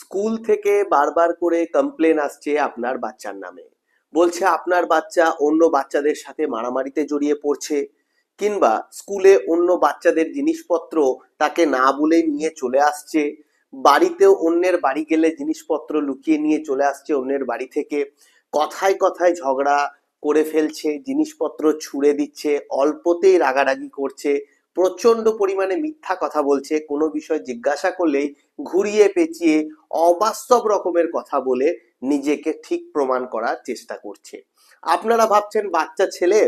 School থেকে বারবার করে কমপ্লেন আসছে আপনার বাচ্চার নামে। বলছে আপনার বাচ্চা অন্য বাচ্চাদের সাথে মারামারিতে জড়িয়ে পড়ছে, কিংবা স্কুলে অন্য বাচ্চাদের জিনিসপত্র তাকে না বলে নিয়ে চলে আসছে। বাড়িতেও অন্যের বাড়ি গেলে জিনিসপত্র লুকিয়ে নিয়ে চলে আসছে অন্যের বাড়ি থেকে। কথায় কথায় ঝগড়া করে ফেলছে, জিনিসপত্র ছুঁড়ে দিচ্ছে, অল্পতেই রাগারাগি করছে, প্রচন্ড পরিমাণে মিথ্যা কথা বলছে, কোনো বিষয় জিজ্ঞাসা করলেই ঘুরিয়ে পেঁচিয়ে অবাস্তব রকমের কথা বলে নিজেকে ঠিক প্রমাণ করার চেষ্টা করছে। আপনারা ভাবছেন বাচ্চা ছেলে,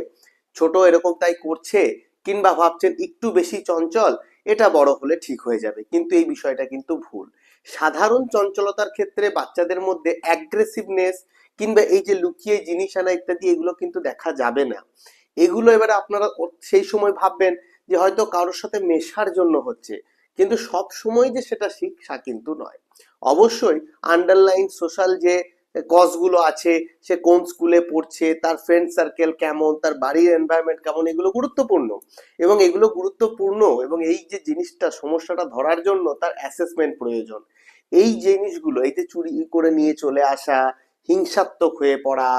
ছোট এরকম তাই করছে, কিংবা ভাবছেন একটু বেশি চঞ্চল, এটা বড় হলে ঠিক হয়ে যাবে, কিন্তু এই বিষয়টা কিন্তু ভুল। সাধারণ চঞ্চলতার ক্ষেত্রে বাচ্চাদের মধ্যে অ্যাগ্রেসিভনেস কিংবা এই যে লুকিয়ে জিনিস আনা ইত্যাদি এগুলো কিন্তু দেখা যাবে না। এগুলো এবারে আপনারা সেই সময় ভাববেন যে হয়তো কারোর সাথে মেশার জন্য হচ্ছে, কিন্তু সব সময় যে সেটা শিক্ষা কিন্তু নয়। অবশ্যই আন্ডারলাইন সোশ্যাল যে কজগুলো আছে, সে কোন স্কুলে পড়ছে, তার ফ্রেন্ড সার্কেল কেমন, তার বাড়ির এনভায়রনমেন্ট কেমন, এগুলো গুরুত্বপূর্ণ। এবং এগুলো গুরুত্বপূর্ণ এবং এই যে জিনিসটা সমস্যাটা ধরার জন্য তার অ্যাসেসমেন্ট প্রয়োজন। এই জিনিসগুলো, এই যে চুরি করে নিয়ে চলে আসা, হিংসাত্মক হয়ে পড়া,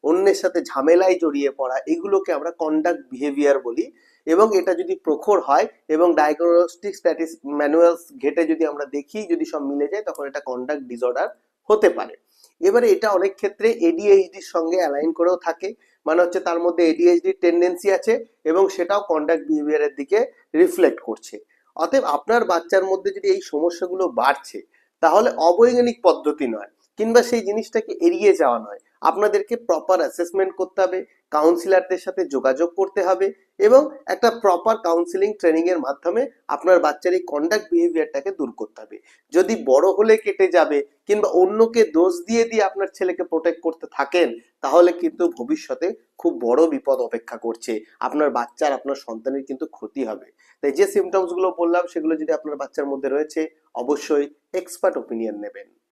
অন্যের সাথে ঝামেলায় জড়িয়ে পড়া, এগুলোকে আমরা কন্ডাক্ট বিহেভিয়ার বলি। এবং এটা যদি প্রখর হয় এবং ডায়াগনস্টিক স্ট্যাটিস ম্যানুয়ালস ঘেটে যদি আমরা দেখি, যদি সব মিলে যায়, তখন এটা কন্ডাক্ট ডিসঅর্ডার হতে পারে। এবারে এটা অনেক ক্ষেত্রে এডিএইচডির সঙ্গে অ্যালাইন করেও থাকে, মানে হচ্ছে তার মধ্যে এডিএইচডির টেন্ডেন্সি আছে এবং সেটাও কন্ডাক্ট বিহেভিয়ারের দিকে রিফ্লেক্ট করছে। অতএব আপনার বাচ্চার মধ্যে যদি এই সমস্যাগুলো বাড়ছে, তাহলে অবৈজ্ঞানিক পদ্ধতি নয়, কিংবা সেই জিনিসটাকে এড়িয়ে যাওয়া নয়, আপনাদেরকে প্রপার অ্যাসেসমেন্ট করতে হবে, কাউন্সিলরদের সাথে যোগাযোগ করতে হবে এবং একটা প্রপার কাউন্সিলিং ট্রেনিং এর মাধ্যমে আপনার বাচ্চার এই কন্ডাক্ট বিহেভিয়ারটাকে দূর করতে হবে। যদি বড় হলে কেটে যাবে কিংবা অন্যকে দোষ দিয়ে দিয়ে আপনার ছেলেকে প্রোটেক্ট করতে থাকেন, তাহলে কিন্তু ভবিষ্যতে খুব বড় বিপদ অপেক্ষা করছে। আপনার বাচ্চার, আপনার সন্তানের কিন্তু ক্ষতি হবে। তাই যে সিমটমস গুলো বললাম সেগুলো যদি আপনার বাচ্চার মধ্যে রয়েছে, অবশ্যই এক্সপার্ট ওপিনিয়ন নেবেন।